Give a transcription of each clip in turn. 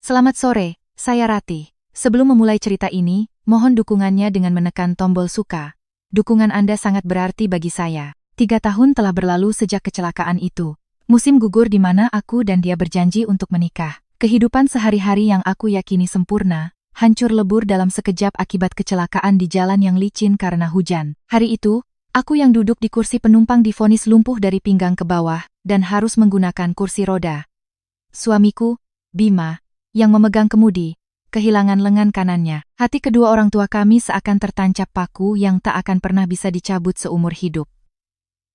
Selamat sore, saya Rati. Sebelum memulai cerita ini, mohon dukungannya dengan menekan tombol suka. Dukungan Anda sangat berarti bagi saya. 3 tahun telah berlalu sejak kecelakaan itu. Musim gugur di mana aku dan dia berjanji untuk menikah. Kehidupan sehari-hari yang aku yakini sempurna, hancur lebur dalam sekejap akibat kecelakaan di jalan yang licin karena hujan. Hari itu, aku yang duduk di kursi penumpang divonis lumpuh dari pinggang ke bawah dan harus menggunakan kursi roda. Suamiku, Bima, yang memegang kemudi, kehilangan lengan kanannya. Hati kedua orang tua kami seakan tertancap paku yang tak akan pernah bisa dicabut seumur hidup.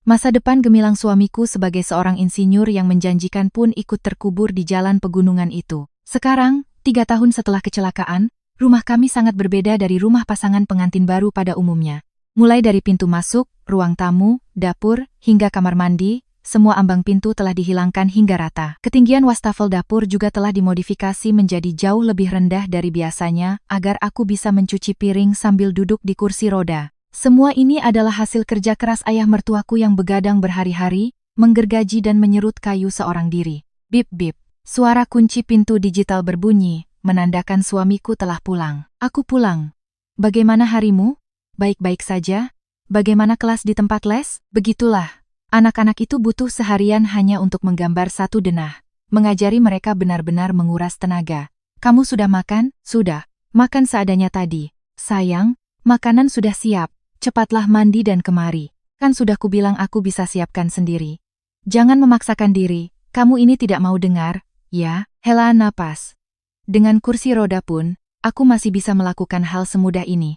Masa depan gemilang suamiku sebagai seorang insinyur yang menjanjikan pun ikut terkubur di jalan pegunungan itu. Sekarang, 3 tahun setelah kecelakaan, rumah kami sangat berbeda dari rumah pasangan pengantin baru pada umumnya. Mulai dari pintu masuk, ruang tamu, dapur, hingga kamar mandi, semua ambang pintu telah dihilangkan hingga rata. Ketinggian wastafel dapur juga telah dimodifikasi menjadi jauh lebih rendah dari biasanya agar aku bisa mencuci piring sambil duduk di kursi roda. Semua ini adalah hasil kerja keras ayah mertuaku yang begadang berhari-hari, menggergaji dan menyerut kayu seorang diri. Bip bip, suara kunci pintu digital berbunyi, menandakan suamiku telah pulang. Aku pulang. Bagaimana harimu? Baik-baik saja? Bagaimana kelas di tempat les? Begitulah. Anak-anak itu butuh seharian hanya untuk menggambar satu denah. Mengajari mereka benar-benar menguras tenaga. Kamu sudah makan? Sudah. Makan seadanya tadi. Sayang, makanan sudah siap. Cepatlah mandi dan kemari. Kan sudah kubilang aku bisa siapkan sendiri. Jangan memaksakan diri, kamu ini tidak mau dengar, ya? Hela napas. Dengan kursi roda pun, aku masih bisa melakukan hal semudah ini.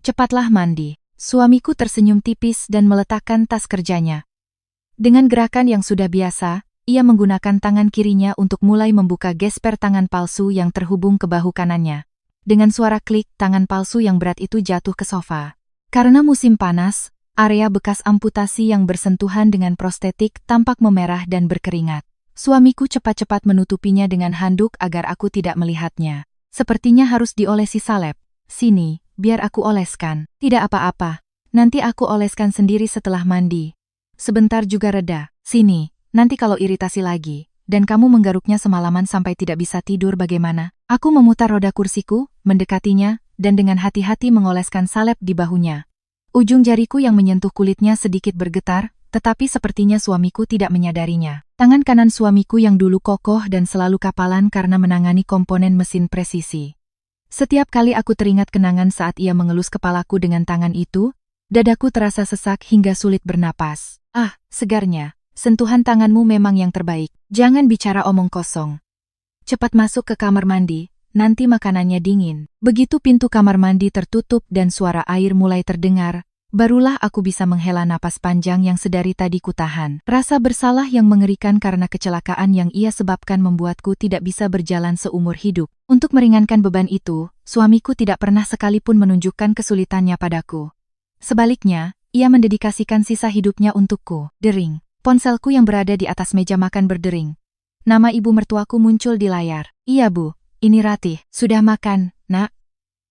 Cepatlah mandi. Suamiku tersenyum tipis dan meletakkan tas kerjanya. Dengan gerakan yang sudah biasa, ia menggunakan tangan kirinya untuk mulai membuka gesper tangan palsu yang terhubung ke bahu kanannya. Dengan suara klik, tangan palsu yang berat itu jatuh ke sofa. Karena musim panas, area bekas amputasi yang bersentuhan dengan prostetik tampak memerah dan berkeringat. Suamiku cepat-cepat menutupinya dengan handuk agar aku tidak melihatnya. Sepertinya harus diolesi salep. Sini, biar aku oleskan. Tidak apa-apa. Nanti aku oleskan sendiri setelah mandi. Sebentar juga reda. Sini, nanti kalau iritasi lagi, dan kamu menggaruknya semalaman sampai tidak bisa tidur bagaimana? Aku memutar roda kursiku, mendekatinya, dan dengan hati-hati mengoleskan salep di bahunya. Ujung jariku yang menyentuh kulitnya sedikit bergetar, tetapi sepertinya suamiku tidak menyadarinya. Tangan kanan suamiku yang dulu kokoh dan selalu kapalan karena menangani komponen mesin presisi. Setiap kali aku teringat kenangan saat ia mengelus kepalaku dengan tangan itu, dadaku terasa sesak hingga sulit bernapas. Ah, segarnya, sentuhan tanganmu memang yang terbaik. Jangan bicara omong kosong. Cepat masuk ke kamar mandi, nanti makanannya dingin. Begitu pintu kamar mandi tertutup dan suara air mulai terdengar, barulah aku bisa menghela napas panjang yang sedari tadi kutahan. Rasa bersalah yang mengerikan karena kecelakaan yang ia sebabkan membuatku tidak bisa berjalan seumur hidup. Untuk meringankan beban itu, suamiku tidak pernah sekalipun menunjukkan kesulitannya padaku. Sebaliknya, ia mendedikasikan sisa hidupnya untukku. Dering. Ponselku yang berada di atas meja makan berdering. Nama ibu mertuaku muncul di layar. Iya bu, ini Ratih. Sudah makan, nak?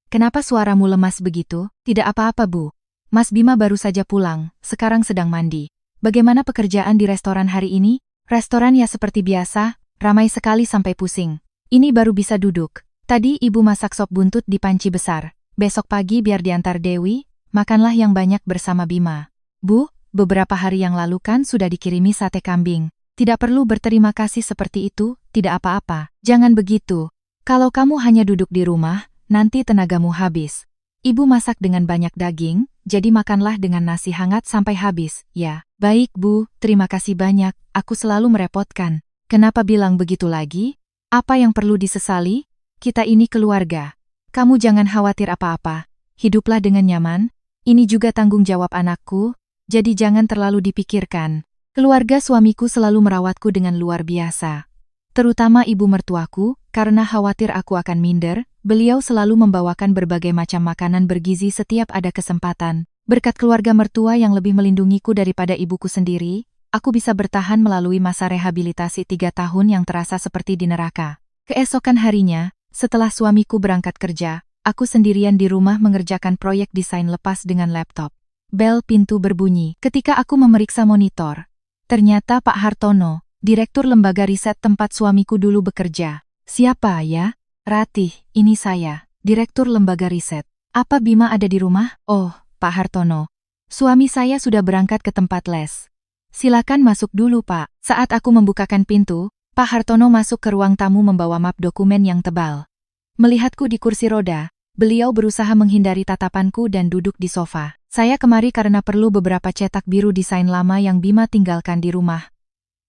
Kenapa suaramu lemas begitu? Tidak apa-apa bu. Mas Bima baru saja pulang, sekarang sedang mandi. Bagaimana pekerjaan di restoran hari ini? Restoran ya seperti biasa, ramai sekali sampai pusing. Ini baru bisa duduk. Tadi ibu masak sop buntut di panci besar. Besok pagi biar diantar Dewi, makanlah yang banyak bersama Bima. Bu, beberapa hari yang lalu kan sudah dikirimi sate kambing. Tidak perlu berterima kasih seperti itu, tidak apa-apa. Jangan begitu. Kalau kamu hanya duduk di rumah, nanti tenagamu habis. Ibu masak dengan banyak daging, jadi makanlah dengan nasi hangat sampai habis, ya. Baik bu, terima kasih banyak, aku selalu merepotkan. Kenapa bilang begitu lagi? Apa yang perlu disesali? Kita ini keluarga. Kamu jangan khawatir apa-apa. Hiduplah dengan nyaman. Ini juga tanggung jawab anakku, jadi jangan terlalu dipikirkan. Keluarga suamiku selalu merawatku dengan luar biasa. Terutama ibu mertuaku, karena khawatir aku akan minder, beliau selalu membawakan berbagai macam makanan bergizi setiap ada kesempatan. Berkat keluarga mertua yang lebih melindungiku daripada ibuku sendiri, aku bisa bertahan melalui masa rehabilitasi 3 tahun yang terasa seperti di neraka. Keesokan harinya, setelah suamiku berangkat kerja, aku sendirian di rumah mengerjakan proyek desain lepas dengan laptop. Bel pintu berbunyi. Ketika aku memeriksa monitor, ternyata Pak Hartono, direktur lembaga riset tempat suamiku dulu bekerja. Siapa ya? Ratih, ini saya, Direktur Lembaga Riset. Apa Bima ada di rumah? Oh, Pak Hartono. Suami saya sudah berangkat ke tempat les. Silakan masuk dulu, Pak. Saat aku membukakan pintu, Pak Hartono masuk ke ruang tamu membawa map dokumen yang tebal. Melihatku di kursi roda, beliau berusaha menghindari tatapanku dan duduk di sofa. Saya kemari karena perlu beberapa cetak biru desain lama yang Bima tinggalkan di rumah.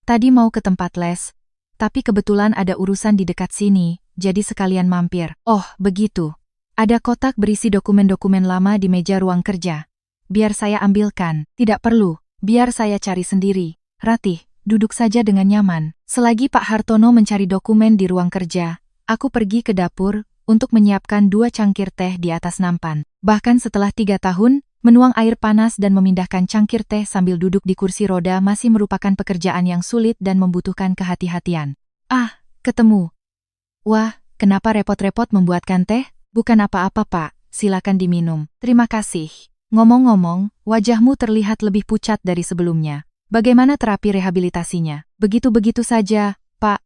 Tadi mau ke tempat les, tapi kebetulan ada urusan di dekat sini, jadi sekalian mampir. Oh, begitu. Ada kotak berisi dokumen-dokumen lama di meja ruang kerja. Biar saya ambilkan. Tidak perlu, biar saya cari sendiri. Ratih, duduk saja dengan nyaman. Selagi Pak Hartono mencari dokumen di ruang kerja, aku pergi ke dapur untuk menyiapkan 2 cangkir teh di atas nampan. Bahkan setelah 3 tahun, menuang air panas dan memindahkan cangkir teh sambil duduk di kursi roda masih merupakan pekerjaan yang sulit dan membutuhkan kehati-hatian. Ah, ketemu. Wah, kenapa repot-repot membuatkan teh? Bukan apa-apa, Pak. Silakan diminum. Terima kasih. Ngomong-ngomong, wajahmu terlihat lebih pucat dari sebelumnya. Bagaimana terapi rehabilitasinya? Begitu-begitu saja, Pak.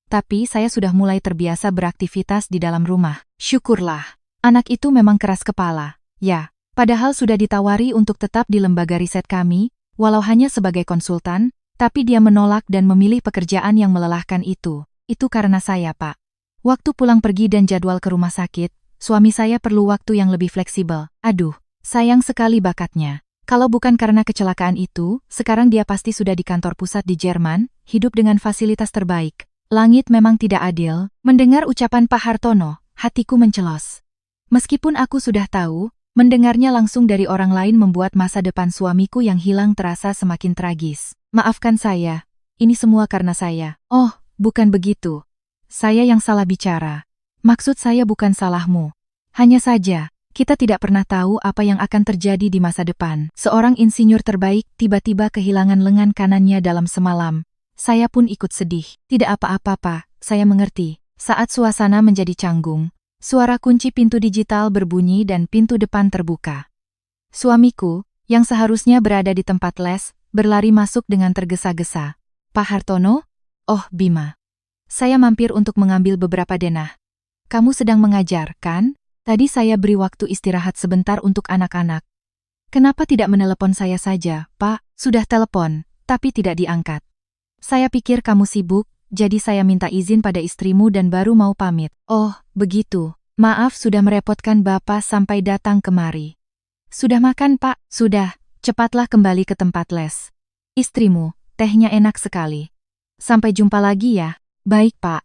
Tapi saya sudah mulai terbiasa beraktivitas di dalam rumah. Syukurlah. Anak itu memang keras kepala. Ya, padahal sudah ditawari untuk tetap di lembaga riset kami, walau hanya sebagai konsultan, tapi dia menolak dan memilih pekerjaan yang melelahkan itu. Itu karena saya, Pak. Waktu pulang pergi dan jadwal ke rumah sakit, suami saya perlu waktu yang lebih fleksibel. Aduh, sayang sekali bakatnya. Kalau bukan karena kecelakaan itu, sekarang dia pasti sudah di kantor pusat di Jerman, hidup dengan fasilitas terbaik. Langit memang tidak adil. Mendengar ucapan Pak Hartono, hatiku mencelos. Meskipun aku sudah tahu, mendengarnya langsung dari orang lain membuat masa depan suamiku yang hilang terasa semakin tragis. Maafkan saya, ini semua karena saya. Oh, bukan begitu. Saya yang salah bicara. Maksud saya bukan salahmu. Hanya saja, kita tidak pernah tahu apa yang akan terjadi di masa depan. Seorang insinyur terbaik tiba-tiba kehilangan lengan kanannya dalam semalam. Saya pun ikut sedih. Tidak apa-apa, Pak. Saya mengerti. Saat suasana menjadi canggung, suara kunci pintu digital berbunyi dan pintu depan terbuka. Suamiku, yang seharusnya berada di tempat les, berlari masuk dengan tergesa-gesa. Pak Hartono? Oh, Bima. Saya mampir untuk mengambil beberapa denah. Kamu sedang mengajar, kan? Tadi saya beri waktu istirahat sebentar untuk anak-anak. Kenapa tidak menelepon saya saja, Pak? Sudah telepon, tapi tidak diangkat. Saya pikir kamu sibuk, jadi saya minta izin pada istrimu dan baru mau pamit. Oh, begitu. Maaf sudah merepotkan Bapak sampai datang kemari. Sudah makan, Pak? Sudah. Cepatlah kembali ke tempat les. Istrimu, tehnya enak sekali. Sampai jumpa lagi ya. Baik, Pak.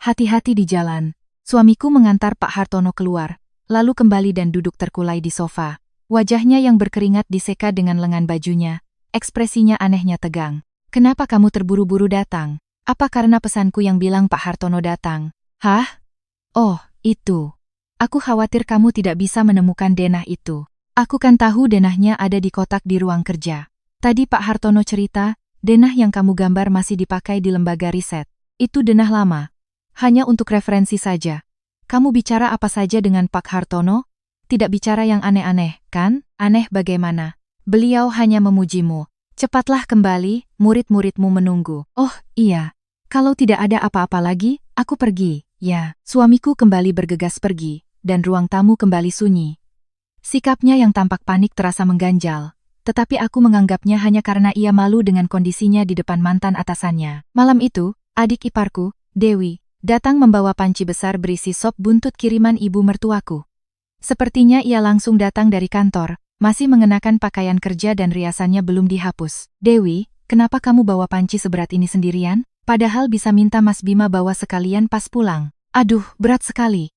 Hati-hati di jalan. Suamiku mengantar Pak Hartono keluar, lalu kembali dan duduk terkulai di sofa. Wajahnya yang berkeringat diseka dengan lengan bajunya. Ekspresinya anehnya tegang. Kenapa kamu terburu-buru datang? Apa karena pesanku yang bilang Pak Hartono datang? Hah? Oh, itu. Aku khawatir kamu tidak bisa menemukan denah itu. Aku kan tahu denahnya ada di kotak di ruang kerja. Tadi Pak Hartono cerita, denah yang kamu gambar masih dipakai di lembaga riset. Itu denah lama. Hanya untuk referensi saja. Kamu bicara apa saja dengan Pak Hartono? Tidak bicara yang aneh-aneh, kan? Aneh bagaimana? Beliau hanya memujimu. Cepatlah kembali, murid-muridmu menunggu. Oh, iya. Kalau tidak ada apa-apa lagi, aku pergi. Ya, suamiku kembali bergegas pergi, dan ruang tamu kembali sunyi. Sikapnya yang tampak panik terasa mengganjal, tetapi aku menganggapnya hanya karena ia malu dengan kondisinya di depan mantan atasannya. Malam itu, adik iparku, Dewi, datang membawa panci besar berisi sop buntut kiriman ibu mertuaku. Sepertinya ia langsung datang dari kantor, masih mengenakan pakaian kerja dan riasannya belum dihapus. Dewi, kenapa kamu bawa panci seberat ini sendirian? Padahal bisa minta Mas Bima bawa sekalian pas pulang. Aduh, berat sekali.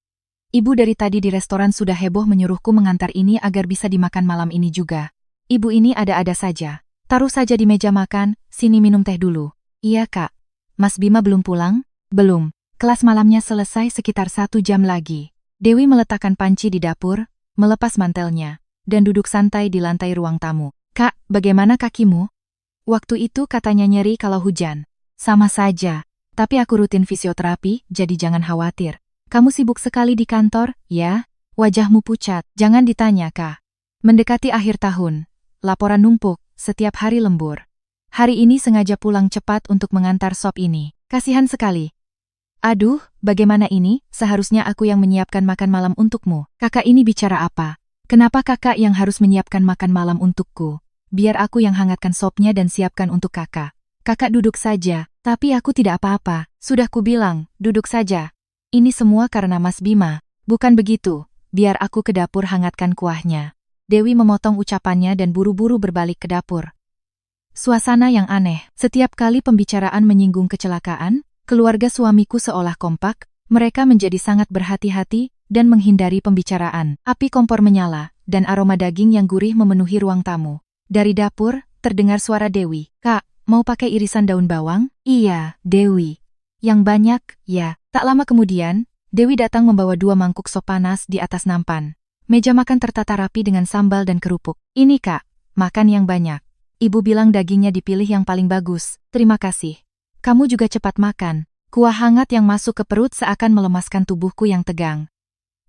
Ibu dari tadi di restoran sudah heboh menyuruhku mengantar ini agar bisa dimakan malam ini juga. Ibu ini ada-ada saja. Taruh saja di meja makan, sini minum teh dulu. Iya, Kak. Mas Bima belum pulang? Belum. Kelas malamnya selesai sekitar 1 jam lagi. Dewi meletakkan panci di dapur, melepas mantelnya, dan duduk santai di lantai ruang tamu. Kak, bagaimana kakimu? Waktu itu katanya nyeri kalau hujan. Sama saja. Tapi aku rutin fisioterapi, jadi jangan khawatir. Kamu sibuk sekali di kantor, ya? Wajahmu pucat, jangan ditanya, Kak. Mendekati akhir tahun. Laporan numpuk, setiap hari lembur. Hari ini sengaja pulang cepat untuk mengantar sop ini. Kasihan sekali. Aduh, bagaimana ini? Seharusnya aku yang menyiapkan makan malam untukmu. Kakak ini bicara apa? Kenapa kakak yang harus menyiapkan makan malam untukku? Biar aku yang hangatkan sopnya dan siapkan untuk kakak. Kakak duduk saja, tapi aku tidak apa-apa. Sudah kubilang, duduk saja. Ini semua karena Mas Bima. Bukan begitu, biar aku ke dapur hangatkan kuahnya. Dewi memotong ucapannya dan buru-buru berbalik ke dapur. Suasana yang aneh. Setiap kali pembicaraan menyinggung kecelakaan, keluarga suamiku seolah kompak, mereka menjadi sangat berhati-hati dan menghindari pembicaraan. Api kompor menyala, dan aroma daging yang gurih memenuhi ruang tamu. Dari dapur, terdengar suara Dewi. Kak, mau pakai irisan daun bawang? Iya, Dewi. Yang banyak, ya. Tak lama kemudian, Dewi datang membawa 2 mangkuk sop panas di atas nampan. Meja makan tertata rapi dengan sambal dan kerupuk. Ini kak, makan yang banyak. Ibu bilang dagingnya dipilih yang paling bagus. Terima kasih. Kamu juga cepat makan. Kuah hangat yang masuk ke perut seakan melemaskan tubuhku yang tegang.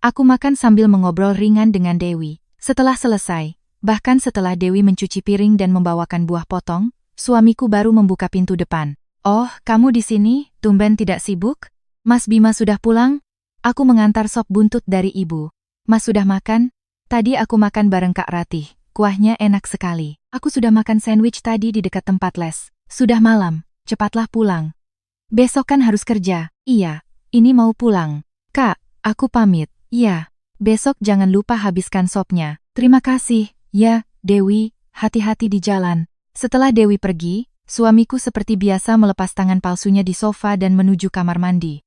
Aku makan sambil mengobrol ringan dengan Dewi. Setelah selesai, bahkan setelah Dewi mencuci piring dan membawakan buah potong, suamiku baru membuka pintu depan. Oh, kamu di sini? Tumben tidak sibuk? Mas Bima sudah pulang? Aku mengantar sop buntut dari ibu. Mas sudah makan? Tadi aku makan bareng Kak Ratih. Kuahnya enak sekali. Aku sudah makan sandwich tadi di dekat tempat les. Sudah malam, cepatlah pulang. Besok kan harus kerja. Iya, ini mau pulang. Kak, aku pamit. Iya, besok jangan lupa habiskan sopnya. Terima kasih. Ya, Dewi, hati-hati di jalan. Setelah Dewi pergi, suamiku seperti biasa melepas tangan palsunya di sofa dan menuju kamar mandi.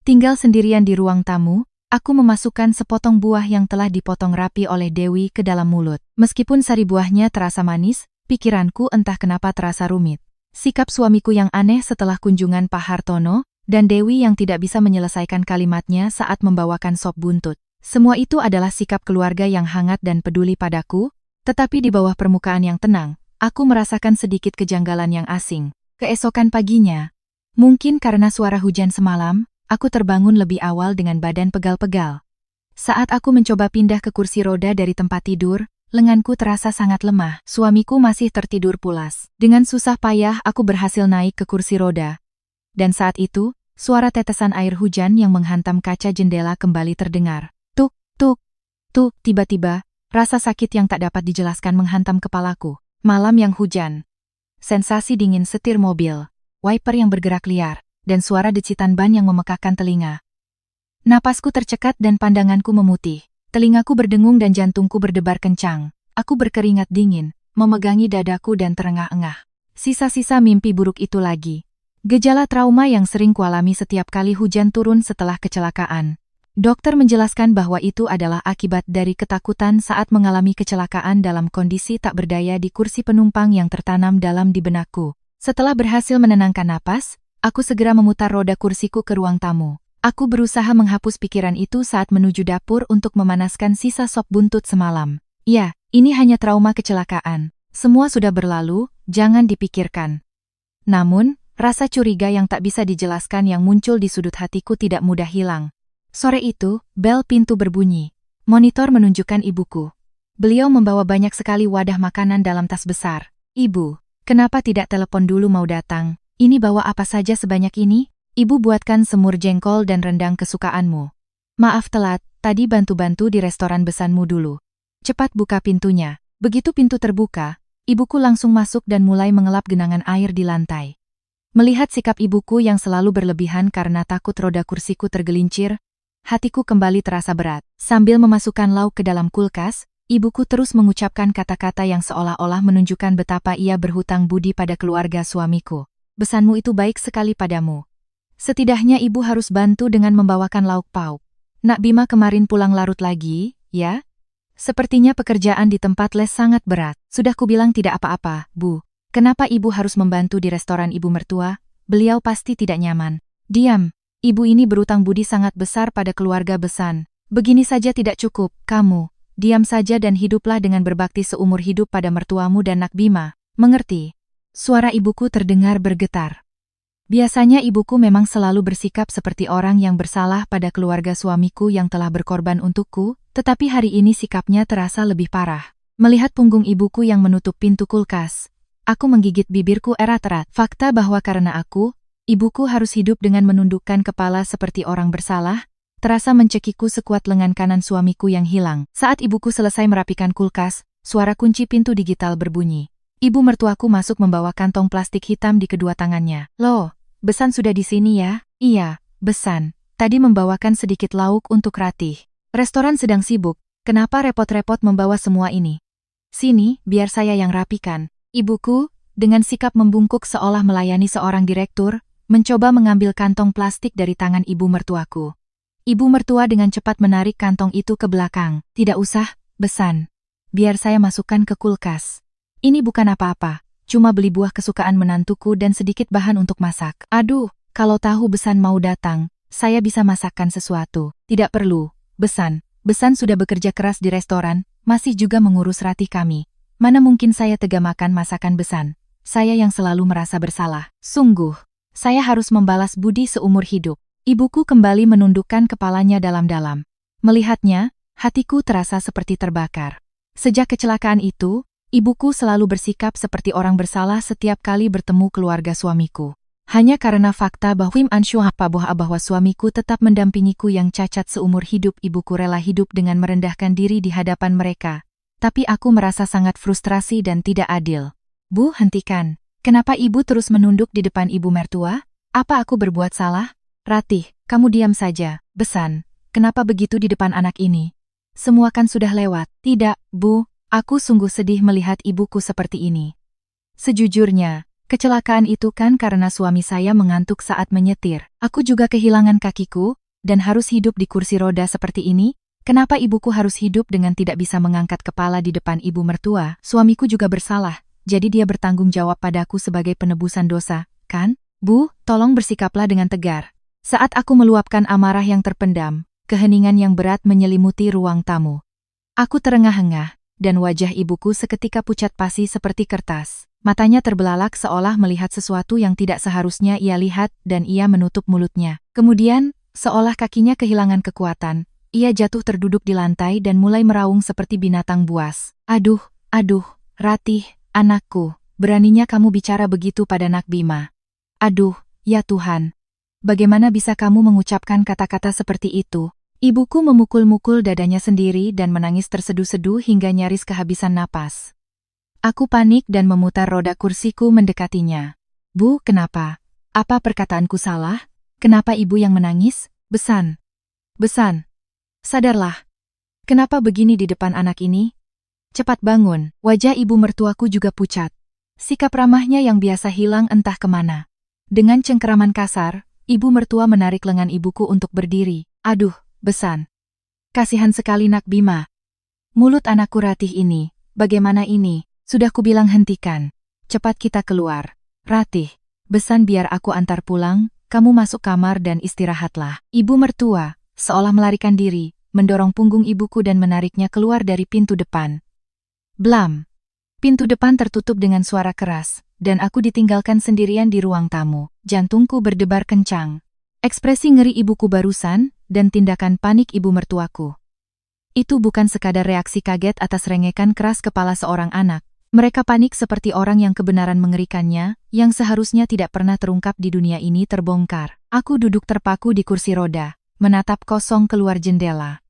Tinggal sendirian di ruang tamu, aku memasukkan sepotong buah yang telah dipotong rapi oleh Dewi ke dalam mulut. Meskipun sari buahnya terasa manis, pikiranku entah kenapa terasa rumit. Sikap suamiku yang aneh setelah kunjungan Pak Hartono, dan Dewi yang tidak bisa menyelesaikan kalimatnya saat membawakan sop buntut. Semua itu adalah sikap keluarga yang hangat dan peduli padaku, tetapi di bawah permukaan yang tenang, aku merasakan sedikit kejanggalan yang asing. Keesokan paginya, mungkin karena suara hujan semalam, aku terbangun lebih awal dengan badan pegal-pegal. Saat aku mencoba pindah ke kursi roda dari tempat tidur, lenganku terasa sangat lemah. Suamiku masih tertidur pulas. Dengan susah payah aku berhasil naik ke kursi roda. Dan saat itu, suara tetesan air hujan yang menghantam kaca jendela kembali terdengar. Tuk, tuk, tuk. Tiba-tiba, rasa sakit yang tak dapat dijelaskan menghantam kepalaku. Malam yang hujan. Sensasi dingin setir mobil. Wiper yang bergerak liar. Dan suara decitan ban yang memekakkan telinga. Napasku tercekat dan pandanganku memutih. Telingaku berdengung dan jantungku berdebar kencang. Aku berkeringat dingin, memegangi dadaku dan terengah-engah. Sisa-sisa mimpi buruk itu lagi. Gejala trauma yang sering kualami setiap kali hujan turun setelah kecelakaan. Dokter menjelaskan bahwa itu adalah akibat dari ketakutan saat mengalami kecelakaan dalam kondisi tak berdaya di kursi penumpang yang tertanam dalam di benakku. Setelah berhasil menenangkan napas, aku segera memutar roda kursiku ke ruang tamu. Aku berusaha menghapus pikiran itu saat menuju dapur untuk memanaskan sisa sop buntut semalam. Ya, ini hanya trauma kecelakaan. Semua sudah berlalu, jangan dipikirkan. Namun, rasa curiga yang tak bisa dijelaskan yang muncul di sudut hatiku tidak mudah hilang. Sore itu, bel pintu berbunyi. Monitor menunjukkan ibuku. Beliau membawa banyak sekali wadah makanan dalam tas besar. Ibu, kenapa tidak telepon dulu mau datang? Ini bawa apa saja sebanyak ini? Ibu buatkan semur jengkol dan rendang kesukaanmu. Maaf telat, tadi bantu-bantu di restoran besanmu dulu. Cepat buka pintunya. Begitu pintu terbuka, ibuku langsung masuk dan mulai mengelap genangan air di lantai. Melihat sikap ibuku yang selalu berlebihan karena takut roda kursiku tergelincir, hatiku kembali terasa berat. Sambil memasukkan lauk ke dalam kulkas, ibuku terus mengucapkan kata-kata yang seolah-olah menunjukkan betapa ia berhutang budi pada keluarga suamiku. Besanmu itu baik sekali padamu. Setidaknya ibu harus bantu dengan membawakan lauk pauk. Nak Bima kemarin pulang larut lagi, ya? Sepertinya pekerjaan di tempat les sangat berat. Sudah kubilang tidak apa-apa, Bu. Kenapa ibu harus membantu di restoran ibu mertua? Beliau pasti tidak nyaman. Diam. Ibu ini berutang budi sangat besar pada keluarga Besan. Begini saja tidak cukup. Kamu, diam saja dan hiduplah dengan berbakti seumur hidup pada mertuamu dan Nak Bima. Mengerti? Suara ibuku terdengar bergetar. Biasanya ibuku memang selalu bersikap seperti orang yang bersalah pada keluarga suamiku yang telah berkorban untukku, tetapi hari ini sikapnya terasa lebih parah. Melihat punggung ibuku yang menutup pintu kulkas, aku menggigit bibirku erat-erat. Fakta bahwa karena aku, Ibuku harus hidup dengan menundukkan kepala seperti orang bersalah, terasa mencekiku sekuat lengan kanan suamiku yang hilang. Saat ibuku selesai merapikan kulkas, suara kunci pintu digital berbunyi. Ibu mertuaku masuk membawa kantong plastik hitam di kedua tangannya. Loh, Besan sudah di sini ya? Iya, Besan. Tadi membawakan sedikit lauk untuk Ratih. Restoran sedang sibuk, kenapa repot-repot membawa semua ini? Sini, biar saya yang rapikan. Ibuku, dengan sikap membungkuk seolah melayani seorang direktur, mencoba mengambil kantong plastik dari tangan ibu mertuaku. Ibu mertua dengan cepat menarik kantong itu ke belakang. Tidak usah, Besan. Biar saya masukkan ke kulkas. Ini bukan apa-apa, cuma beli buah kesukaan menantuku dan sedikit bahan untuk masak. Aduh, kalau tahu Besan mau datang, saya bisa masakkan sesuatu. Tidak perlu, Besan. Besan sudah bekerja keras di restoran, masih juga mengurus Ratih kami. Mana mungkin saya tega makan masakan Besan. Saya yang selalu merasa bersalah. Sungguh. Saya harus membalas budi seumur hidup. Ibuku kembali menundukkan kepalanya dalam-dalam. Melihatnya, hatiku terasa seperti terbakar. Sejak kecelakaan itu, ibuku selalu bersikap seperti orang bersalah setiap kali bertemu keluarga suamiku. Hanya karena fakta bahwa suamiku tetap mendampingiku yang cacat seumur hidup, ibuku rela hidup dengan merendahkan diri di hadapan mereka. Tapi aku merasa sangat frustrasi dan tidak adil. Bu, hentikan. Kenapa ibu terus menunduk di depan ibu mertua? Apa aku berbuat salah? Ratih, kamu diam saja. Besan, kenapa begitu di depan anak ini? Semua kan sudah lewat. Tidak, Bu, aku sungguh sedih melihat ibuku seperti ini. Sejujurnya, kecelakaan itu kan karena suami saya mengantuk saat menyetir. Aku juga kehilangan kakiku, dan harus hidup di kursi roda seperti ini. Kenapa ibuku harus hidup dengan tidak bisa mengangkat kepala di depan ibu mertua? Suamiku juga bersalah. Jadi dia bertanggung jawab padaku sebagai penebusan dosa, kan? Bu, tolong bersikaplah dengan tegar. Saat aku meluapkan amarah yang terpendam, keheningan yang berat menyelimuti ruang tamu. Aku terengah-engah, dan wajah ibuku seketika pucat pasi seperti kertas. Matanya terbelalak seolah melihat sesuatu yang tidak seharusnya ia lihat dan ia menutup mulutnya. Kemudian, seolah kakinya kehilangan kekuatan, ia jatuh terduduk di lantai dan mulai meraung seperti binatang buas. Aduh, Ratih. Anakku, beraninya kamu bicara begitu pada Nak Bima. Aduh, ya Tuhan. Bagaimana bisa kamu mengucapkan kata-kata seperti itu? Ibuku memukul-mukul dadanya sendiri dan menangis terseduh-seduh hingga nyaris kehabisan napas. Aku panik dan memutar roda kursiku mendekatinya. Bu, kenapa? Apa perkataanku salah? Kenapa ibu yang menangis? Besan. Sadarlah. Kenapa begini di depan anak ini? Cepat bangun, wajah ibu mertuaku juga pucat. Sikap ramahnya yang biasa hilang entah kemana. Dengan cengkeraman kasar, ibu mertua menarik lengan ibuku untuk berdiri. Aduh, Besan. Kasihan sekali Nak Bima. Mulut anakku Ratih ini, bagaimana ini? Sudah kubilang hentikan. Cepat kita keluar. Ratih, Besan biar aku antar pulang, kamu masuk kamar dan istirahatlah. Ibu mertua, seolah melarikan diri, mendorong punggung ibuku dan menariknya keluar dari pintu depan. Blam. Pintu depan tertutup dengan suara keras, dan aku ditinggalkan sendirian di ruang tamu. Jantungku berdebar kencang. Ekspresi ngeri ibuku barusan, dan tindakan panik ibu mertuaku. Itu bukan sekadar reaksi kaget atas rengekan keras kepala seorang anak. Mereka panik seperti orang yang kebenaran mengerikannya, yang seharusnya tidak pernah terungkap di dunia ini terbongkar. Aku duduk terpaku di kursi roda, menatap kosong keluar jendela.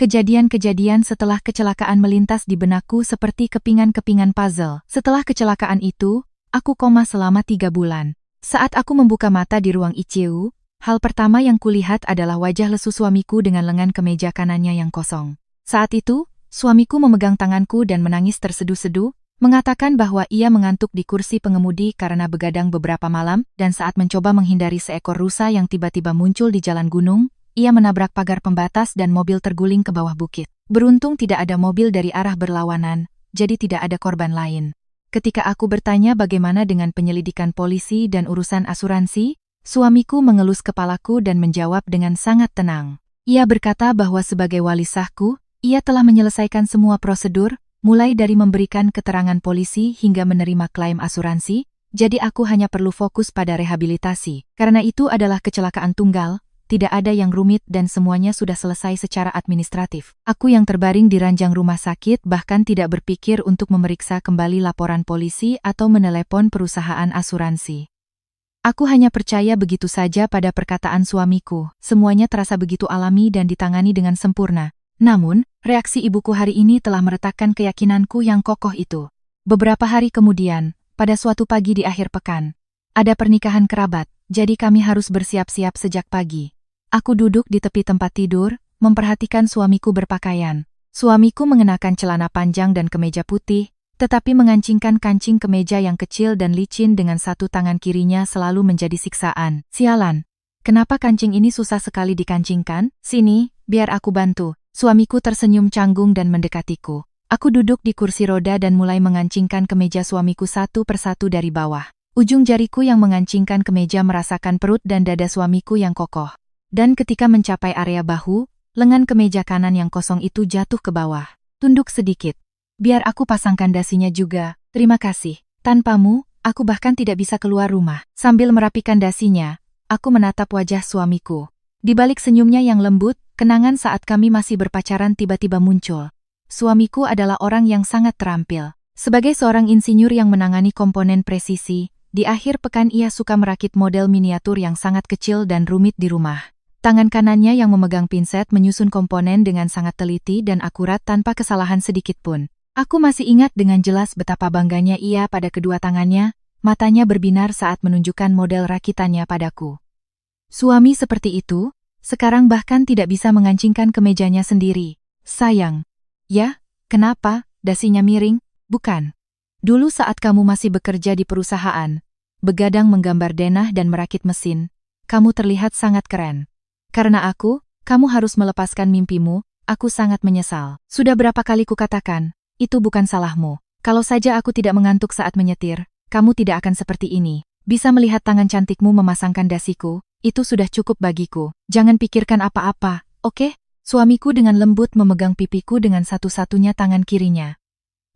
Kejadian-kejadian setelah kecelakaan melintas di benakku seperti kepingan-kepingan puzzle. Setelah kecelakaan itu, aku koma selama 3 bulan. Saat aku membuka mata di ruang ICU, hal pertama yang kulihat adalah wajah lesu suamiku dengan lengan kemeja kanannya yang kosong. Saat itu, suamiku memegang tanganku dan menangis terseduh-seduh, mengatakan bahwa ia mengantuk di kursi pengemudi karena begadang beberapa malam, dan saat mencoba menghindari seekor rusa yang tiba-tiba muncul di jalan gunung, ia menabrak pagar pembatas dan mobil terguling ke bawah bukit. Beruntung tidak ada mobil dari arah berlawanan, jadi tidak ada korban lain. Ketika aku bertanya bagaimana dengan penyelidikan polisi dan urusan asuransi, suamiku mengelus kepalaku dan menjawab dengan sangat tenang. Ia berkata bahwa sebagai wali sahku, ia telah menyelesaikan semua prosedur, mulai dari memberikan keterangan polisi hingga menerima klaim asuransi, jadi aku hanya perlu fokus pada rehabilitasi. Karena itu adalah kecelakaan tunggal, tidak ada yang rumit dan semuanya sudah selesai secara administratif. Aku yang terbaring di ranjang rumah sakit bahkan tidak berpikir untuk memeriksa kembali laporan polisi atau menelepon perusahaan asuransi. Aku hanya percaya begitu saja pada perkataan suamiku. Semuanya terasa begitu alami dan ditangani dengan sempurna. Namun, reaksi ibuku hari ini telah meretakkan keyakinanku yang kokoh itu. Beberapa hari kemudian, pada suatu pagi di akhir pekan, ada pernikahan kerabat, jadi kami harus bersiap-siap sejak pagi. Aku duduk di tepi tempat tidur, memperhatikan suamiku berpakaian. Suamiku mengenakan celana panjang dan kemeja putih, tetapi mengancingkan kancing kemeja yang kecil dan licin dengan satu tangan kirinya selalu menjadi siksaan. Sialan, kenapa kancing ini susah sekali dikancingkan? Sini, biar aku bantu. Suamiku tersenyum canggung dan mendekatiku. Aku duduk di kursi roda dan mulai mengancingkan kemeja suamiku satu persatu dari bawah. Ujung jariku yang mengancingkan kemeja merasakan perut dan dada suamiku yang kokoh. Dan ketika mencapai area bahu, lengan kemeja kanan yang kosong itu jatuh ke bawah. Tunduk sedikit. Biar aku pasangkan dasinya juga, terima kasih. Tanpamu, aku bahkan tidak bisa keluar rumah. Sambil merapikan dasinya, aku menatap wajah suamiku. Di balik senyumnya yang lembut, kenangan saat kami masih berpacaran tiba-tiba muncul. Suamiku adalah orang yang sangat terampil. Sebagai seorang insinyur yang menangani komponen presisi, di akhir pekan ia suka merakit model miniatur yang sangat kecil dan rumit di rumah. Tangan kanannya yang memegang pinset menyusun komponen dengan sangat teliti dan akurat tanpa kesalahan sedikit pun. Aku masih ingat dengan jelas betapa bangganya ia pada kedua tangannya, matanya berbinar saat menunjukkan model rakitannya padaku. Suami seperti itu, sekarang bahkan tidak bisa mengancingkan kemejanya sendiri. Sayang. Ya, kenapa? Dasinya miring? Bukan. Dulu saat kamu masih bekerja di perusahaan, begadang menggambar denah dan merakit mesin, kamu terlihat sangat keren. Karena aku, kamu harus melepaskan mimpimu, aku sangat menyesal. Sudah berapa kali kukatakan, itu bukan salahmu. Kalau saja aku tidak mengantuk saat menyetir, kamu tidak akan seperti ini. Bisa melihat tangan cantikmu memasangkan dasiku, itu sudah cukup bagiku. Jangan pikirkan apa-apa, oke? Suamiku dengan lembut memegang pipiku dengan satu-satunya tangan kirinya.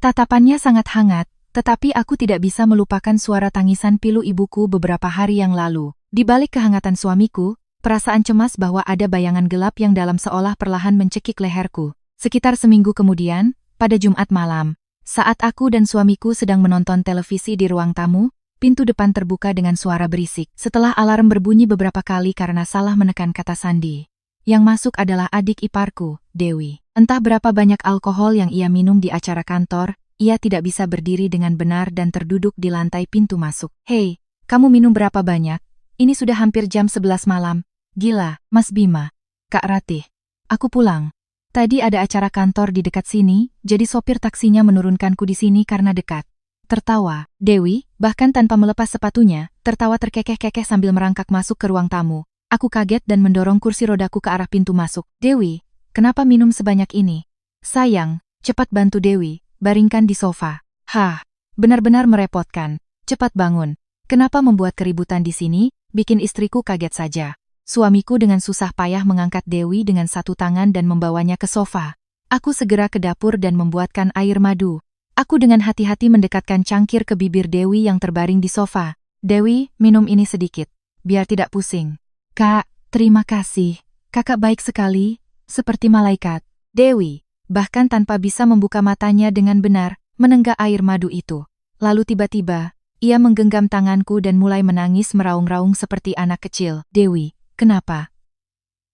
Tatapannya sangat hangat, tetapi aku tidak bisa melupakan suara tangisan pilu ibuku beberapa hari yang lalu. Di balik kehangatan suamiku, perasaan cemas bahwa ada bayangan gelap yang dalam seolah perlahan mencekik leherku. Sekitar seminggu kemudian, pada Jumat malam, saat aku dan suamiku sedang menonton televisi di ruang tamu, pintu depan terbuka dengan suara berisik. Setelah alarm berbunyi beberapa kali karena salah menekan kata sandi. Yang masuk adalah adik iparku, Dewi. Entah berapa banyak alkohol yang ia minum di acara kantor, ia tidak bisa berdiri dengan benar dan terduduk di lantai pintu masuk. Hei, kamu minum berapa banyak? Ini sudah hampir jam 11 malam. Gila, Mas Bima. Kak Ratih. Aku pulang. Tadi ada acara kantor di dekat sini, jadi sopir taksinya menurunkanku di sini karena dekat. Tertawa, Dewi, bahkan tanpa melepas sepatunya, tertawa terkekeh-kekeh sambil merangkak masuk ke ruang tamu. Aku kaget dan mendorong kursi rodaku ke arah pintu masuk. Dewi, kenapa minum sebanyak ini? Sayang, cepat bantu Dewi, baringkan di sofa. Hah, benar-benar merepotkan. Cepat bangun. Kenapa membuat keributan di sini? Bikin istriku kaget saja. Suamiku dengan susah payah mengangkat Dewi dengan satu tangan dan membawanya ke sofa. Aku segera ke dapur dan membuatkan air madu. Aku dengan hati-hati mendekatkan cangkir ke bibir Dewi yang terbaring di sofa. Dewi, minum ini sedikit, biar tidak pusing. Kak, terima kasih. Kakak baik sekali, seperti malaikat. Dewi, bahkan tanpa bisa membuka matanya dengan benar, menenggak air madu itu. Lalu tiba-tiba, ia menggenggam tanganku dan mulai menangis meraung-raung seperti anak kecil. Dewi, kenapa?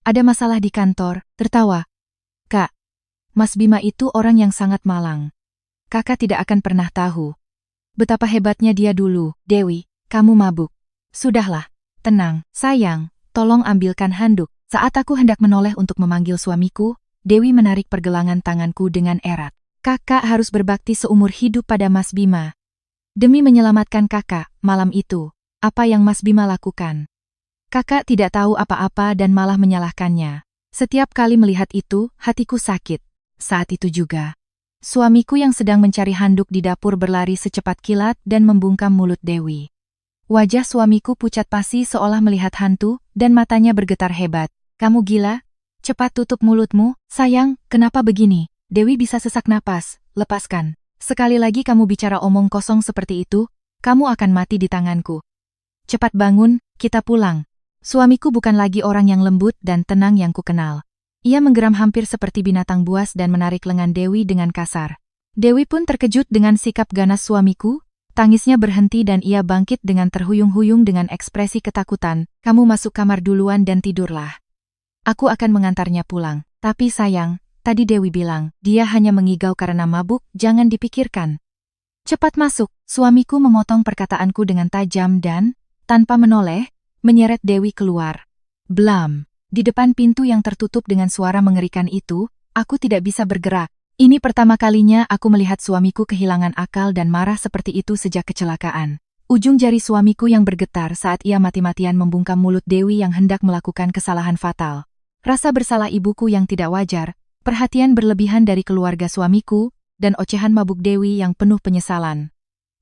Ada masalah di kantor, tertawa. Kak, Mas Bima itu orang yang sangat malang. Kakak tidak akan pernah tahu betapa hebatnya dia dulu. Dewi, kamu mabuk. Sudahlah, tenang. Sayang, tolong ambilkan handuk. Saat aku hendak menoleh untuk memanggil suamiku, Dewi menarik pergelangan tanganku dengan erat. Kakak harus berbakti seumur hidup pada Mas Bima. Demi menyelamatkan kakak, malam itu, apa yang Mas Bima lakukan? Kakak tidak tahu apa-apa dan malah menyalahkannya. Setiap kali melihat itu, hatiku sakit. Saat itu juga, suamiku yang sedang mencari handuk di dapur berlari secepat kilat dan membungkam mulut Dewi. Wajah suamiku pucat pasi seolah melihat hantu, dan matanya bergetar hebat. Kamu gila? Cepat tutup mulutmu, sayang, kenapa begini? Dewi bisa sesak napas, lepaskan. Sekali lagi kamu bicara omong kosong seperti itu, kamu akan mati di tanganku. Cepat bangun, kita pulang. Suamiku bukan lagi orang yang lembut dan tenang yang kukenal. Ia menggeram hampir seperti binatang buas dan menarik lengan Dewi dengan kasar. Dewi pun terkejut dengan sikap ganas suamiku, Tangisnya berhenti dan ia bangkit dengan terhuyung-huyung dengan ekspresi ketakutan. Kamu masuk kamar duluan dan tidurlah. Aku akan mengantarnya pulang. Tapi sayang, tadi Dewi bilang, dia hanya mengigau karena mabuk, jangan dipikirkan. Cepat masuk, suamiku memotong perkataanku dengan tajam dan, tanpa menoleh, menyeret Dewi keluar. Blam. Di depan pintu yang tertutup dengan suara mengerikan itu, aku tidak bisa bergerak. Ini pertama kalinya aku melihat suamiku kehilangan akal dan marah seperti itu sejak kecelakaan. Ujung jari suamiku yang bergetar saat ia mati-matian membungkam mulut Dewi yang hendak melakukan kesalahan fatal. Rasa bersalah ibuku yang tidak wajar, perhatian berlebihan dari keluarga suamiku, dan ocehan mabuk Dewi yang penuh penyesalan.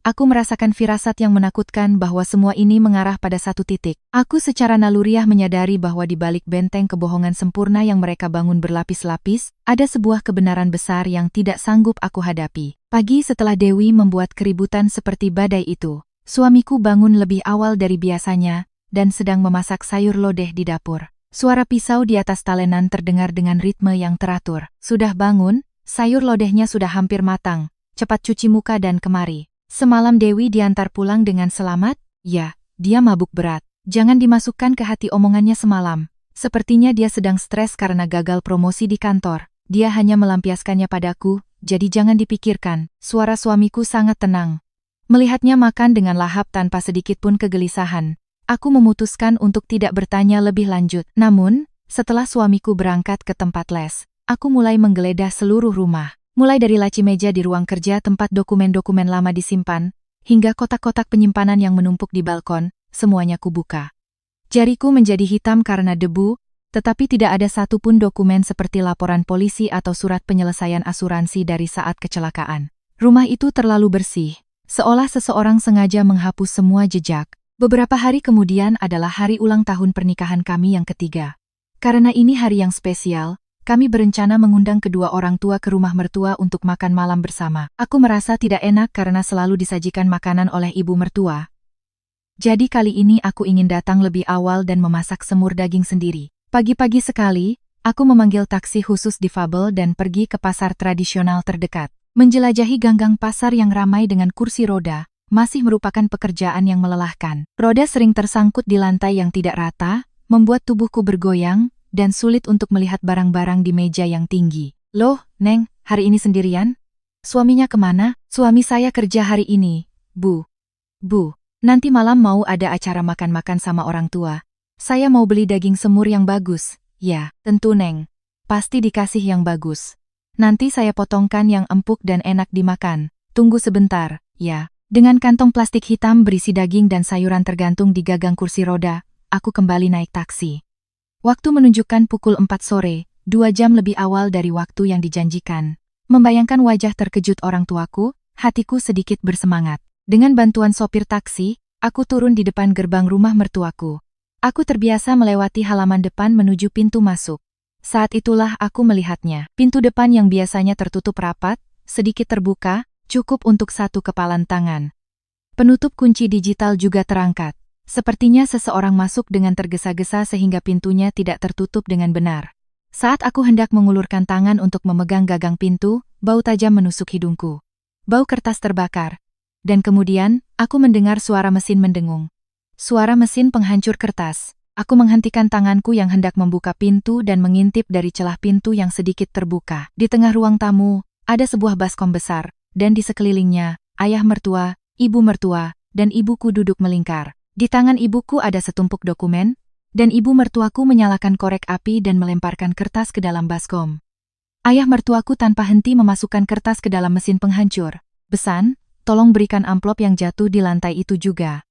Aku merasakan firasat yang menakutkan bahwa semua ini mengarah pada satu titik. Aku secara naluriah menyadari bahwa di balik benteng kebohongan sempurna yang mereka bangun berlapis-lapis, ada sebuah kebenaran besar yang tidak sanggup aku hadapi. Pagi setelah Dewi membuat keributan seperti badai itu, suamiku bangun lebih awal dari biasanya, dan sedang memasak sayur lodeh di dapur. Suara pisau di atas talenan terdengar dengan ritme yang teratur. Sudah bangun, sayur lodehnya sudah hampir matang. Cepat cuci muka dan kemari. Semalam Dewi diantar pulang dengan selamat? Ya, dia mabuk berat. Jangan dimasukkan ke hati omongannya semalam. Sepertinya dia sedang stres karena gagal promosi di kantor. Dia hanya melampiaskannya padaku, jadi jangan dipikirkan. Suara suamiku sangat tenang. Melihatnya makan dengan lahap tanpa sedikit pun kegelisahan. Aku memutuskan untuk tidak bertanya lebih lanjut. Namun, setelah suamiku berangkat ke tempat les, aku mulai menggeledah seluruh rumah. Mulai dari laci meja di ruang kerja tempat dokumen-dokumen lama disimpan, hingga kotak-kotak penyimpanan yang menumpuk di balkon, semuanya kubuka. Jariku menjadi hitam karena debu, tetapi tidak ada satupun dokumen seperti laporan polisi atau surat penyelesaian asuransi dari saat kecelakaan. Rumah itu terlalu bersih, seolah seseorang sengaja menghapus semua jejak. Beberapa hari kemudian adalah hari ulang tahun pernikahan kami yang ketiga. Karena ini hari yang spesial, kami berencana mengundang kedua orang tua ke rumah mertua untuk makan malam bersama. Aku merasa tidak enak karena selalu disajikan makanan oleh ibu mertua. Jadi kali ini aku ingin datang lebih awal dan memasak semur daging sendiri. Pagi-pagi sekali, aku memanggil taksi khusus difabel dan pergi ke pasar tradisional terdekat. Menjelajahi ganggang pasar yang ramai dengan kursi roda, masih merupakan pekerjaan yang melelahkan. Roda sering tersangkut di lantai yang tidak rata, membuat tubuhku bergoyang, dan sulit untuk melihat barang-barang di meja yang tinggi. Loh, Neng, hari ini sendirian? Suaminya kemana? Suami saya kerja hari ini, Bu. Bu, nanti malam mau ada acara makan-makan sama orang tua. Saya mau beli daging semur yang bagus. Ya, tentu Neng. Pasti dikasih yang bagus. Nanti saya potongkan yang empuk dan enak dimakan. Tunggu sebentar, ya. Dengan kantong plastik hitam berisi daging dan sayuran tergantung di gagang kursi roda, aku kembali naik taksi. Waktu menunjukkan pukul 4 sore, 2 jam lebih awal dari waktu yang dijanjikan. Membayangkan wajah terkejut orang tuaku, hatiku sedikit bersemangat. Dengan bantuan sopir taksi, aku turun di depan gerbang rumah mertuaku. Aku terbiasa melewati halaman depan menuju pintu masuk. Saat itulah aku melihatnya. Pintu depan yang biasanya tertutup rapat, sedikit terbuka, cukup untuk satu kepalan tangan. Penutup kunci digital juga terangkat. Sepertinya seseorang masuk dengan tergesa-gesa sehingga pintunya tidak tertutup dengan benar. Saat aku hendak mengulurkan tangan untuk memegang gagang pintu, bau tajam menusuk hidungku. Bau kertas terbakar. Dan kemudian, aku mendengar suara mesin mendengung. Suara mesin penghancur kertas. Aku menghentikan tanganku yang hendak membuka pintu dan mengintip dari celah pintu yang sedikit terbuka. Di tengah ruang tamu, ada sebuah baskom besar. Dan di sekelilingnya, ayah mertua, ibu mertua, dan ibuku duduk melingkar. Di tangan ibuku ada setumpuk dokumen, dan ibu mertuaku menyalakan korek api dan melemparkan kertas ke dalam baskom. Ayah mertuaku tanpa henti memasukkan kertas ke dalam mesin penghancur. Besan, tolong berikan amplop yang jatuh di lantai itu juga.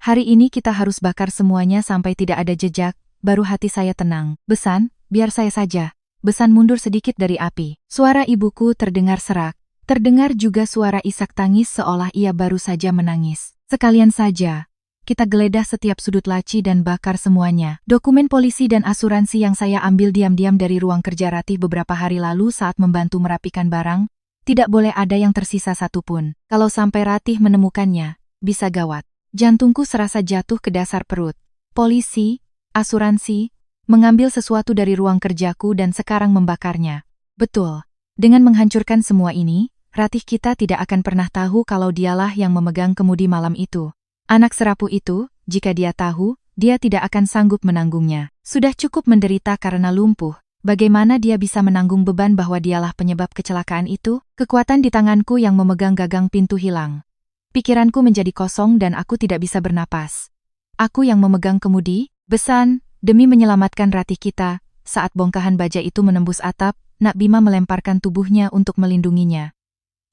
Hari ini kita harus bakar semuanya sampai tidak ada jejak, baru hati saya tenang. Besan, biar saya saja. Besan mundur sedikit dari api. Suara ibuku terdengar serak. Terdengar juga suara isak tangis seolah ia baru saja menangis. Sekalian saja, kita geledah setiap sudut laci dan bakar semuanya. Dokumen polisi dan asuransi yang saya ambil diam-diam dari ruang kerja Ratih beberapa hari lalu saat membantu merapikan barang, tidak boleh ada yang tersisa satupun. Kalau sampai Ratih menemukannya, bisa gawat. Jantungku serasa jatuh ke dasar perut. Polisi, asuransi, mengambil sesuatu dari ruang kerjaku dan sekarang membakarnya. Betul, dengan menghancurkan semua ini, Ratih kita tidak akan pernah tahu kalau dialah yang memegang kemudi malam itu. Anak serapu itu, jika dia tahu, dia tidak akan sanggup menanggungnya. Sudah cukup menderita karena lumpuh. Bagaimana dia bisa menanggung beban bahwa dialah penyebab kecelakaan itu? Kekuatan di tanganku yang memegang gagang pintu hilang. Pikiranku menjadi kosong dan aku tidak bisa bernapas. Aku yang memegang kemudi, besan, demi menyelamatkan Ratih kita. Saat bongkahan baja itu menembus atap, Nak Bima melemparkan tubuhnya untuk melindunginya.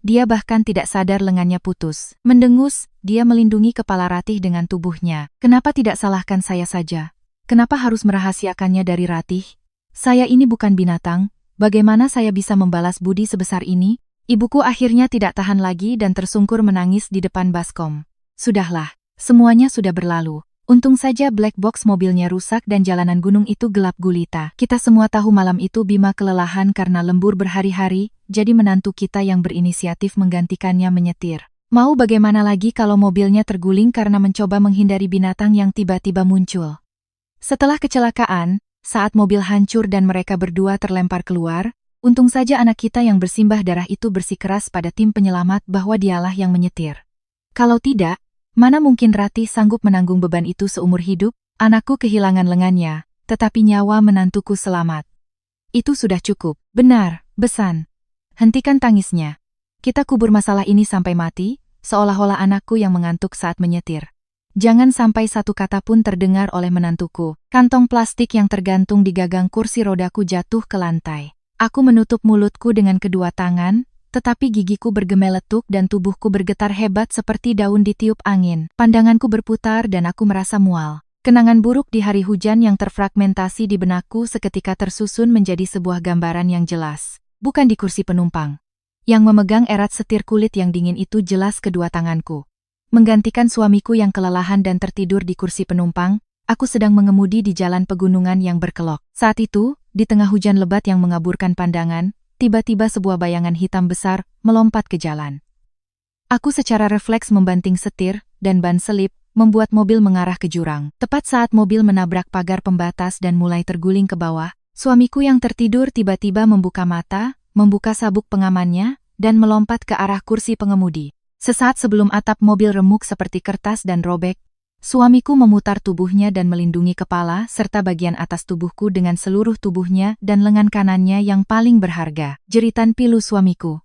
Dia bahkan tidak sadar lengannya putus. Mendengus, dia melindungi kepala Ratih dengan tubuhnya. Kenapa tidak salahkan saya saja? Kenapa harus merahasiakannya dari Ratih? Saya ini bukan binatang, bagaimana saya bisa membalas budi sebesar ini? Ibuku akhirnya tidak tahan lagi dan tersungkur menangis di depan baskom. Sudahlah, semuanya sudah berlalu. Untung saja black box mobilnya rusak dan jalanan gunung itu gelap gulita. Kita semua tahu malam itu Bima kelelahan karena lembur berhari-hari, jadi menantu kita yang berinisiatif menggantikannya menyetir. Mau bagaimana lagi kalau mobilnya terguling karena mencoba menghindari binatang yang tiba-tiba muncul. Setelah kecelakaan, saat mobil hancur dan mereka berdua terlempar keluar, untung saja anak kita yang bersimbah darah itu bersikeras pada tim penyelamat bahwa dialah yang menyetir. Kalau tidak, mana mungkin Ratih sanggup menanggung beban itu seumur hidup? Anakku kehilangan lengannya, tetapi nyawa menantuku selamat. Itu sudah cukup. Benar, besan. Hentikan tangisnya. Kita kubur masalah ini sampai mati, seolah-olah anakku yang mengantuk saat menyetir. Jangan sampai satu kata pun terdengar oleh menantuku. Kantong plastik yang tergantung di gagang kursi rodaku jatuh ke lantai. Aku menutup mulutku dengan kedua tangan, tetapi gigiku bergemeletuk dan tubuhku bergetar hebat seperti daun ditiup angin. Pandanganku berputar dan aku merasa mual. Kenangan buruk di hari hujan yang terfragmentasi di benakku seketika tersusun menjadi sebuah gambaran yang jelas. Bukan di kursi penumpang. Yang memegang erat setir kulit yang dingin itu jelas kedua tanganku. Menggantikan suamiku yang kelelahan dan tertidur di kursi penumpang, aku sedang mengemudi di jalan pegunungan yang berkelok. Saat itu, di tengah hujan lebat yang mengaburkan pandangan, tiba-tiba sebuah bayangan hitam besar melompat ke jalan. Aku secara refleks membanting setir, dan ban selip, membuat mobil mengarah ke jurang. Tepat saat mobil menabrak pagar pembatas dan mulai terguling ke bawah, suamiku yang tertidur tiba-tiba membuka mata, membuka sabuk pengamannya, dan melompat ke arah kursi pengemudi. Sesaat sebelum atap mobil remuk seperti kertas dan robek, suamiku memutar tubuhnya dan melindungi kepala serta bagian atas tubuhku dengan seluruh tubuhnya dan lengan kanannya yang paling berharga. Jeritan pilu suamiku.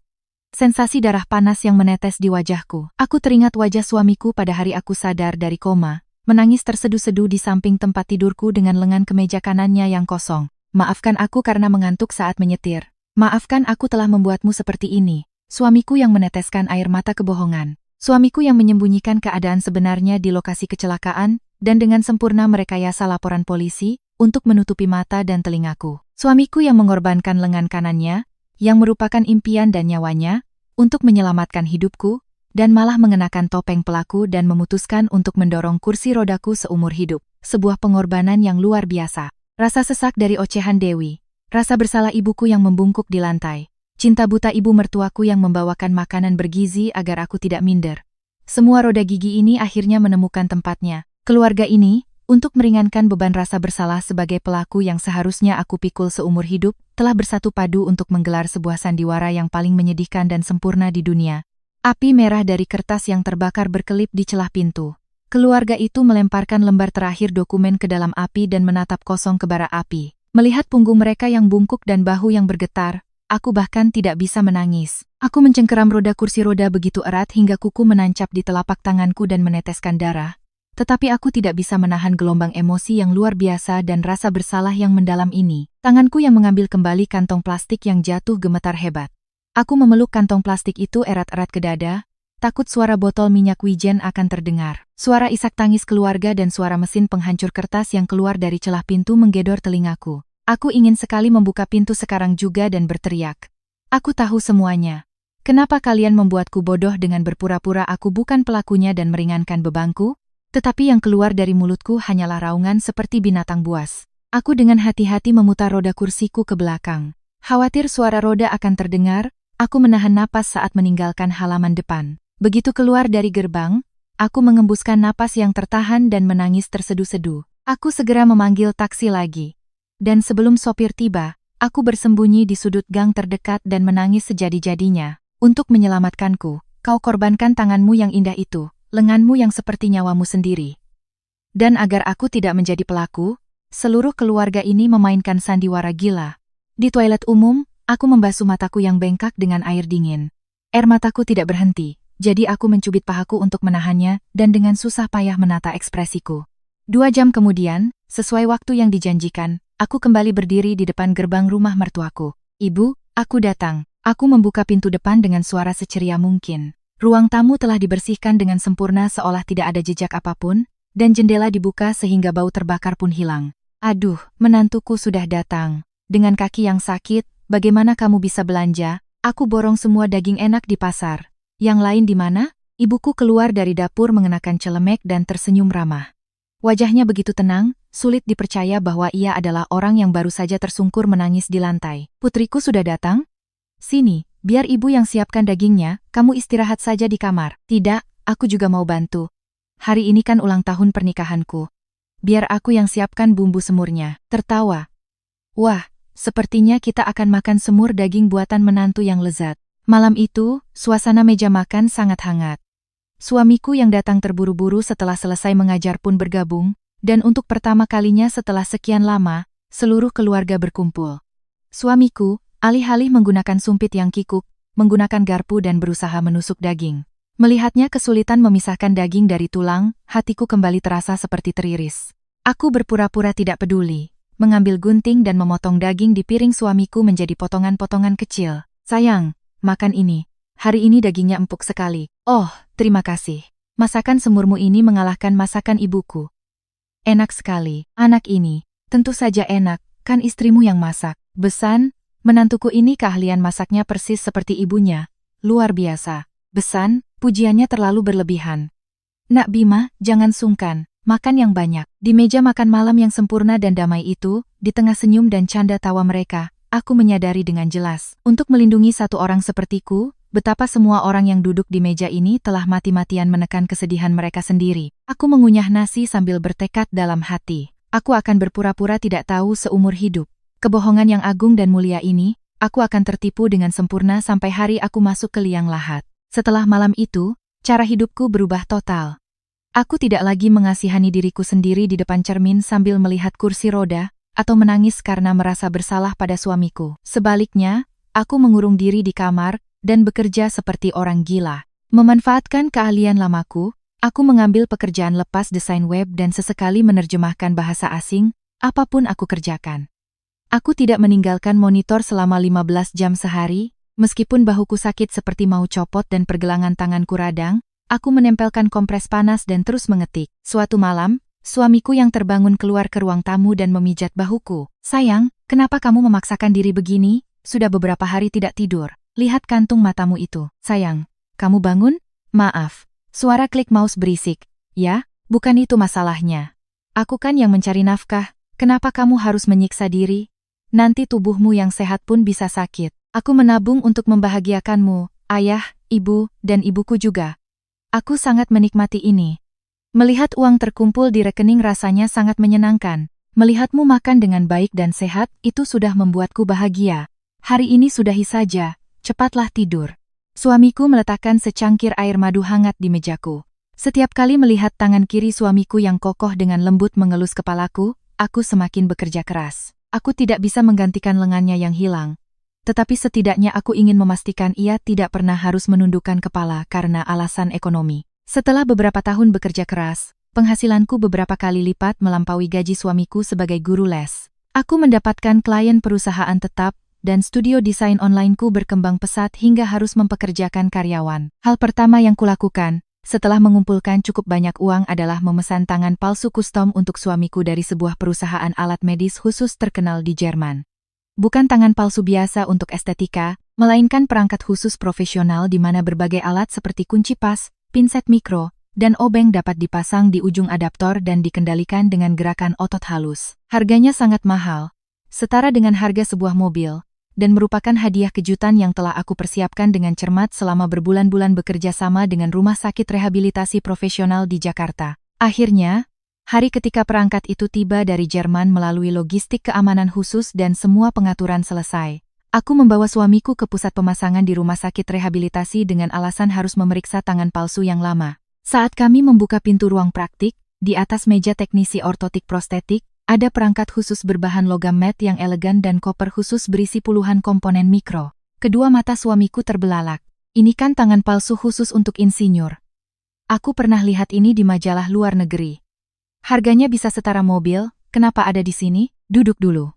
Sensasi darah panas yang menetes di wajahku. Aku teringat wajah suamiku pada hari aku sadar dari koma, menangis terseduh-seduh di samping tempat tidurku dengan lengan kemeja kanannya yang kosong. Maafkan aku karena mengantuk saat menyetir. Maafkan aku telah membuatmu seperti ini. Suamiku yang meneteskan air mata kebohongan. Suamiku yang menyembunyikan keadaan sebenarnya di lokasi kecelakaan, dan dengan sempurna merekayasa laporan polisi, untuk menutupi mata dan telingaku. Suamiku yang mengorbankan lengan kanannya, yang merupakan impian dan nyawanya, untuk menyelamatkan hidupku, dan malah mengenakan topeng pelaku dan memutuskan untuk mendorong kursi rodaku seumur hidup. Sebuah pengorbanan yang luar biasa. Rasa sesak dari ocehan Dewi. Rasa bersalah ibuku yang membungkuk di lantai. Cinta buta ibu mertuaku yang membawakan makanan bergizi agar aku tidak minder. Semua roda gigi ini akhirnya menemukan tempatnya. Keluarga ini, untuk meringankan beban rasa bersalah sebagai pelaku yang seharusnya aku pikul seumur hidup, telah bersatu padu untuk menggelar sebuah sandiwara yang paling menyedihkan dan sempurna di dunia. Api merah dari kertas yang terbakar berkelip di celah pintu. Keluarga itu melemparkan lembar terakhir dokumen ke dalam api dan menatap kosong ke bara api. Melihat punggung mereka yang bungkuk dan bahu yang bergetar, aku bahkan tidak bisa menangis. Aku mencengkeram roda kursi roda begitu erat hingga kuku menancap di telapak tanganku dan meneteskan darah. Tetapi aku tidak bisa menahan gelombang emosi yang luar biasa dan rasa bersalah yang mendalam ini. Tanganku yang mengambil kembali kantong plastik yang jatuh gemetar hebat. Aku memeluk kantong plastik itu erat-erat ke dada, takut suara botol minyak wijen akan terdengar. Suara isak tangis keluarga dan suara mesin penghancur kertas yang keluar dari celah pintu menggedor telingaku. Aku ingin sekali membuka pintu sekarang juga dan berteriak. Aku tahu semuanya. Kenapa kalian membuatku bodoh dengan berpura-pura aku bukan pelakunya dan meringankan bebanku? Tetapi yang keluar dari mulutku hanyalah raungan seperti binatang buas. Aku dengan hati-hati memutar roda kursiku ke belakang. Khawatir suara roda akan terdengar, aku menahan napas saat meninggalkan halaman depan. Begitu keluar dari gerbang, aku mengembuskan napas yang tertahan dan menangis terseduh-seduh. Aku segera memanggil taksi lagi. Dan sebelum sopir tiba, aku bersembunyi di sudut gang terdekat dan menangis sejadi-jadinya. Untuk menyelamatkanku, kau korbankan tanganmu yang indah itu, lenganmu yang seperti nyawamu sendiri. Dan agar aku tidak menjadi pelaku, seluruh keluarga ini memainkan sandiwara gila. Di toilet umum, aku membasuh mataku yang bengkak dengan air dingin. Air mataku tidak berhenti, jadi aku mencubit pahaku untuk menahannya dan dengan susah payah menata ekspresiku. 2 jam kemudian, sesuai waktu yang dijanjikan, aku kembali berdiri di depan gerbang rumah mertuaku. Ibu, aku datang. Aku membuka pintu depan dengan suara seceria mungkin. Ruang tamu telah dibersihkan dengan sempurna seolah tidak ada jejak apapun, dan jendela dibuka sehingga bau terbakar pun hilang. Aduh, menantuku sudah datang. Dengan kaki yang sakit, bagaimana kamu bisa belanja? Aku borong semua daging enak di pasar. Yang lain di mana? Ibuku keluar dari dapur mengenakan celemek dan tersenyum ramah. Wajahnya begitu tenang, sulit dipercaya bahwa ia adalah orang yang baru saja tersungkur menangis di lantai. Putriku sudah datang? Sini, biar ibu yang siapkan dagingnya, kamu istirahat saja di kamar. Tidak, aku juga mau bantu. Hari ini kan ulang tahun pernikahanku. Biar aku yang siapkan bumbu semurnya. Tertawa. Wah, sepertinya kita akan makan semur daging buatan menantu yang lezat. Malam itu, suasana meja makan sangat hangat. Suamiku yang datang terburu-buru setelah selesai mengajar pun bergabung, dan untuk pertama kalinya setelah sekian lama, seluruh keluarga berkumpul. Suamiku, alih-alih menggunakan sumpit yang kikuk, menggunakan garpu dan berusaha menusuk daging. Melihatnya kesulitan memisahkan daging dari tulang, hatiku kembali terasa seperti teriris. Aku berpura-pura tidak peduli, mengambil gunting dan memotong daging di piring suamiku menjadi potongan-potongan kecil. Sayang, makan ini. Hari ini dagingnya empuk sekali. Oh, terima kasih. Masakan semurmu ini mengalahkan masakan ibuku. Enak sekali. Anak ini, tentu saja enak, kan istrimu yang masak. Besan, menantuku ini keahlian masaknya persis seperti ibunya. Luar biasa. Besan, pujiannya terlalu berlebihan. Nak Bima, jangan sungkan. Makan yang banyak. Di meja makan malam yang sempurna dan damai itu, di tengah senyum dan canda tawa mereka, aku menyadari dengan jelas. Untuk melindungi satu orang sepertiku, betapa semua orang yang duduk di meja ini telah mati-matian menekan kesedihan mereka sendiri. Aku mengunyah nasi sambil bertekad dalam hati. Aku akan berpura-pura tidak tahu seumur hidup. Kebohongan yang agung dan mulia ini, aku akan tertipu dengan sempurna sampai hari aku masuk ke liang lahat. Setelah malam itu, cara hidupku berubah total. Aku tidak lagi mengasihani diriku sendiri di depan cermin sambil melihat kursi roda, atau menangis karena merasa bersalah pada suamiku. Sebaliknya, aku mengurung diri di kamar, dan bekerja seperti orang gila. Memanfaatkan keahlian lamaku, aku mengambil pekerjaan lepas desain web dan sesekali menerjemahkan bahasa asing, apapun aku kerjakan. Aku tidak meninggalkan monitor selama 15 jam sehari, meskipun bahuku sakit seperti mau copot dan pergelangan tanganku radang, aku menempelkan kompres panas dan terus mengetik. Suatu malam, suamiku yang terbangun keluar ke ruang tamu dan memijat bahuku. Sayang, kenapa kamu memaksakan diri begini? Sudah beberapa hari tidak tidur. Lihat kantung matamu itu. Sayang, kamu bangun? Maaf. Suara klik mouse berisik. Ya, bukan itu masalahnya. Aku kan yang mencari nafkah. Kenapa kamu harus menyiksa diri? Nanti tubuhmu yang sehat pun bisa sakit. Aku menabung untuk membahagiakanmu, ayah, ibu, dan ibuku juga. Aku sangat menikmati ini. Melihat uang terkumpul di rekening rasanya sangat menyenangkan. Melihatmu makan dengan baik dan sehat, itu sudah membuatku bahagia. Hari ini sudahi saja. Cepatlah tidur. Suamiku meletakkan secangkir air madu hangat di mejaku. Setiap kali melihat tangan kiri suamiku yang kokoh dengan lembut mengelus kepalaku, aku semakin bekerja keras. Aku tidak bisa menggantikan lengannya yang hilang. Tetapi setidaknya aku ingin memastikan ia tidak pernah harus menundukkan kepala karena alasan ekonomi. Setelah beberapa tahun bekerja keras, penghasilanku beberapa kali lipat melampaui gaji suamiku sebagai guru les. Aku mendapatkan klien perusahaan tetap, dan studio desain onlineku berkembang pesat hingga harus mempekerjakan karyawan. Hal pertama yang kulakukan, setelah mengumpulkan cukup banyak uang adalah memesan tangan palsu custom untuk suamiku dari sebuah perusahaan alat medis khusus terkenal di Jerman. Bukan tangan palsu biasa untuk estetika, melainkan perangkat khusus profesional di mana berbagai alat seperti kunci pas, pinset mikro, dan obeng dapat dipasang di ujung adaptor dan dikendalikan dengan gerakan otot halus. Harganya sangat mahal, setara dengan harga sebuah mobil, dan merupakan hadiah kejutan yang telah aku persiapkan dengan cermat selama berbulan-bulan bekerja sama dengan rumah sakit rehabilitasi profesional di Jakarta. Akhirnya, hari ketika perangkat itu tiba dari Jerman melalui logistik keamanan khusus dan semua pengaturan selesai, Aku membawa suamiku ke pusat pemasangan di rumah sakit rehabilitasi dengan alasan harus memeriksa tangan palsu yang lama. Saat kami membuka pintu ruang praktik, di atas meja teknisi ortotik prostetik, ada perangkat khusus berbahan logam matte yang elegan dan koper khusus berisi puluhan komponen mikro. Kedua mata suamiku terbelalak. Ini kan tangan palsu khusus untuk insinyur. Aku pernah lihat ini di majalah luar negeri. Harganya bisa setara mobil, kenapa ada di sini? Duduk dulu.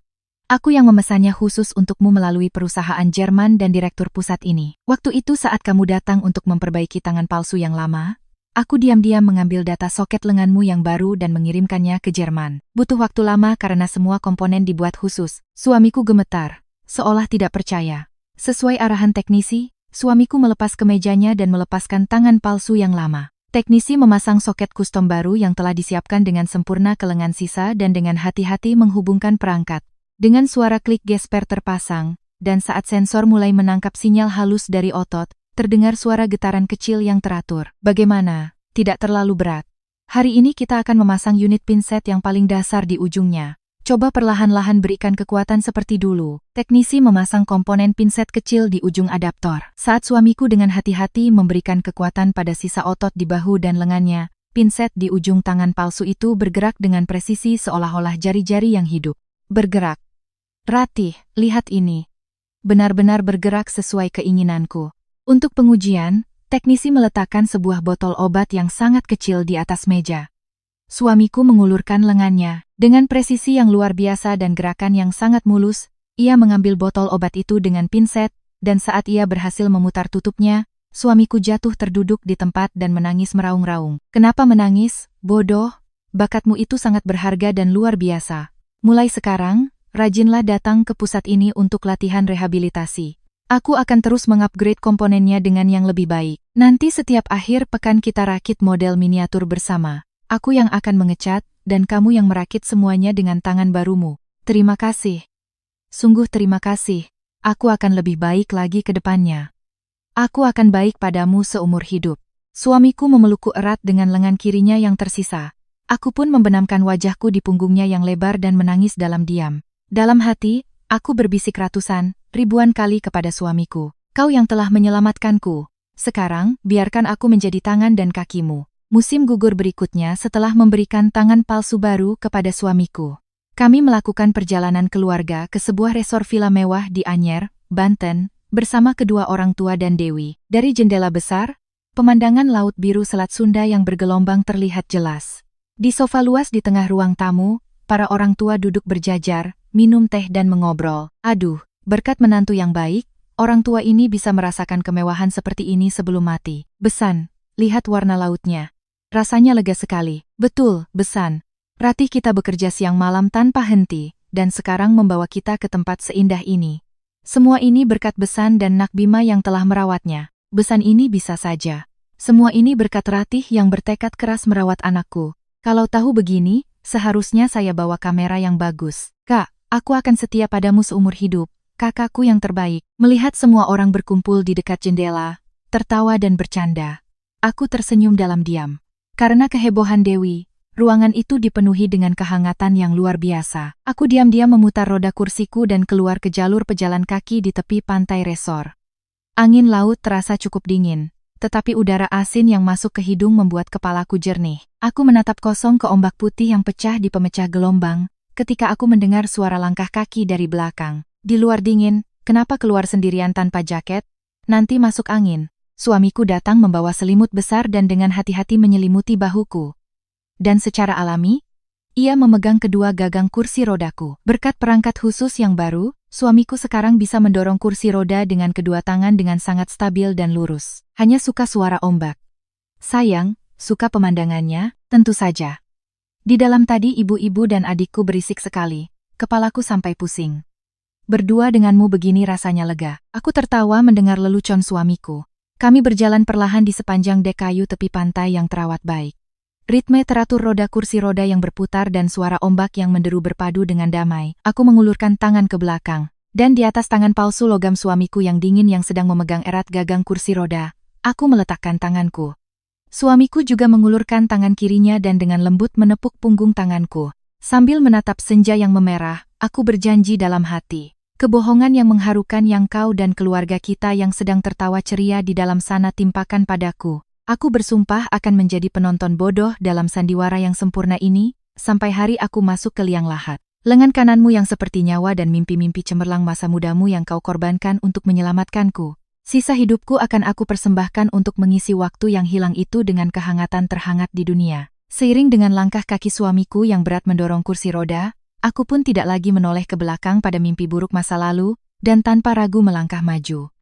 Aku yang memesannya khusus untukmu melalui perusahaan Jerman dan direktur pusat ini. Waktu itu saat kamu datang untuk memperbaiki tangan palsu yang lama, aku diam-diam mengambil data soket lenganmu yang baru dan mengirimkannya ke Jerman. Butuh waktu lama karena semua komponen dibuat khusus. Suamiku gemetar, seolah tidak percaya. Sesuai arahan teknisi, suamiku melepas kemejanya dan melepaskan tangan palsu yang lama. Teknisi memasang soket kustom baru yang telah disiapkan dengan sempurna ke lengan sisa dan dengan hati-hati menghubungkan perangkat. Dengan suara klik gesper terpasang, dan saat sensor mulai menangkap sinyal halus dari otot, terdengar suara getaran kecil yang teratur. Bagaimana? Tidak terlalu berat. Hari ini kita akan memasang unit pinset yang paling dasar di ujungnya. Coba perlahan-lahan berikan kekuatan seperti dulu. Teknisi memasang komponen pinset kecil di ujung adaptor. Saat suamiku dengan hati-hati memberikan kekuatan pada sisa otot di bahu dan lengannya, pinset di ujung tangan palsu itu bergerak dengan presisi seolah-olah jari-jari yang hidup. Bergerak. Ratih, lihat ini. Benar-benar bergerak sesuai keinginanku. Untuk pengujian, teknisi meletakkan sebuah botol obat yang sangat kecil di atas meja. Suamiku mengulurkan lengannya. Dengan presisi yang luar biasa dan gerakan yang sangat mulus, ia mengambil botol obat itu dengan pinset, dan saat ia berhasil memutar tutupnya, suamiku jatuh terduduk di tempat dan menangis meraung-raung. Kenapa menangis? Bodoh, bakatmu itu sangat berharga dan luar biasa. Mulai sekarang, rajinlah datang ke pusat ini untuk latihan rehabilitasi. Aku akan terus mengupgrade komponennya dengan yang lebih baik. Nanti setiap akhir pekan kita rakit model miniatur bersama. Aku yang akan mengecat, dan kamu yang merakit semuanya dengan tangan barumu. Terima kasih. Sungguh terima kasih. Aku akan lebih baik lagi ke depannya. Aku akan baik padamu seumur hidup. Suamiku memelukku erat dengan lengan kirinya yang tersisa. Aku pun membenamkan wajahku di punggungnya yang lebar dan menangis dalam diam. Dalam hati, aku berbisik ratusan, ribuan kali kepada suamiku. Kau yang telah menyelamatkanku. Sekarang, biarkan aku menjadi tangan dan kakimu. Musim gugur berikutnya setelah memberikan tangan palsu baru kepada suamiku. Kami melakukan perjalanan keluarga ke sebuah resor villa mewah di Anyer, Banten, bersama kedua orang tua dan Dewi. Dari jendela besar, pemandangan laut biru Selat Sunda yang bergelombang terlihat jelas. Di sofa luas di tengah ruang tamu, para orang tua duduk berjajar, minum teh dan mengobrol. Aduh, berkat menantu yang baik, orang tua ini bisa merasakan kemewahan seperti ini sebelum mati. Besan, lihat warna lautnya. Rasanya lega sekali. Betul, Besan. Ratih kita bekerja siang malam tanpa henti, dan sekarang membawa kita ke tempat seindah ini. Semua ini berkat Besan dan Nak Bima yang telah merawatnya. Besan ini bisa saja. Semua ini berkat Ratih yang bertekad keras merawat anakku. Kalau tahu begini, seharusnya saya bawa kamera yang bagus. Kak, aku akan setia padamu seumur hidup. Kakakku yang terbaik. Melihat semua orang berkumpul di dekat jendela, tertawa dan bercanda. Aku tersenyum dalam diam. Karena kehebohan Dewi, ruangan itu dipenuhi dengan kehangatan yang luar biasa. Aku diam-diam memutar roda kursiku dan keluar ke jalur pejalan kaki di tepi pantai resor. Angin laut terasa cukup dingin, tetapi udara asin yang masuk ke hidung membuat kepalaku jernih. Aku menatap kosong ke ombak putih yang pecah di pemecah gelombang, ketika aku mendengar suara langkah kaki dari belakang. Di luar dingin, kenapa keluar sendirian tanpa jaket? Nanti masuk angin. Suamiku datang membawa selimut besar dan dengan hati-hati menyelimuti bahuku. Dan secara alami, ia memegang kedua gagang kursi rodaku. Berkat perangkat khusus yang baru, suamiku sekarang bisa mendorong kursi roda dengan kedua tangan dengan sangat stabil dan lurus. Hanya suka suara ombak. Sayang, suka pemandangannya, tentu saja. Di dalam tadi ibu-ibu dan adikku berisik sekali. Kepalaku sampai pusing. Berdua denganmu begini rasanya lega. Aku tertawa mendengar lelucon suamiku. Kami berjalan perlahan di sepanjang dek kayu tepi pantai yang terawat baik. Ritme teratur roda kursi roda yang berputar dan suara ombak yang menderu berpadu dengan damai. Aku mengulurkan tangan ke belakang. Dan di atas tangan palsu logam suamiku yang dingin yang sedang memegang erat gagang kursi roda, aku meletakkan tanganku. Suamiku juga mengulurkan tangan kirinya dan dengan lembut menepuk punggung tanganku. Sambil menatap senja yang memerah, aku berjanji dalam hati. Kebohongan yang mengharukan yang kau dan keluarga kita yang sedang tertawa ceria di dalam sana timpakan padaku. Aku bersumpah akan menjadi penonton bodoh dalam sandiwara yang sempurna ini, sampai hari aku masuk ke liang lahat. Lengan kananmu yang seperti nyawa dan mimpi-mimpi cemerlang masa mudamu yang kau korbankan untuk menyelamatkanku. Sisa hidupku akan aku persembahkan untuk mengisi waktu yang hilang itu dengan kehangatan terhangat di dunia. Seiring dengan langkah kaki suamiku yang berat mendorong kursi roda, aku pun tidak lagi menoleh ke belakang pada mimpi buruk masa lalu, dan tanpa ragu melangkah maju.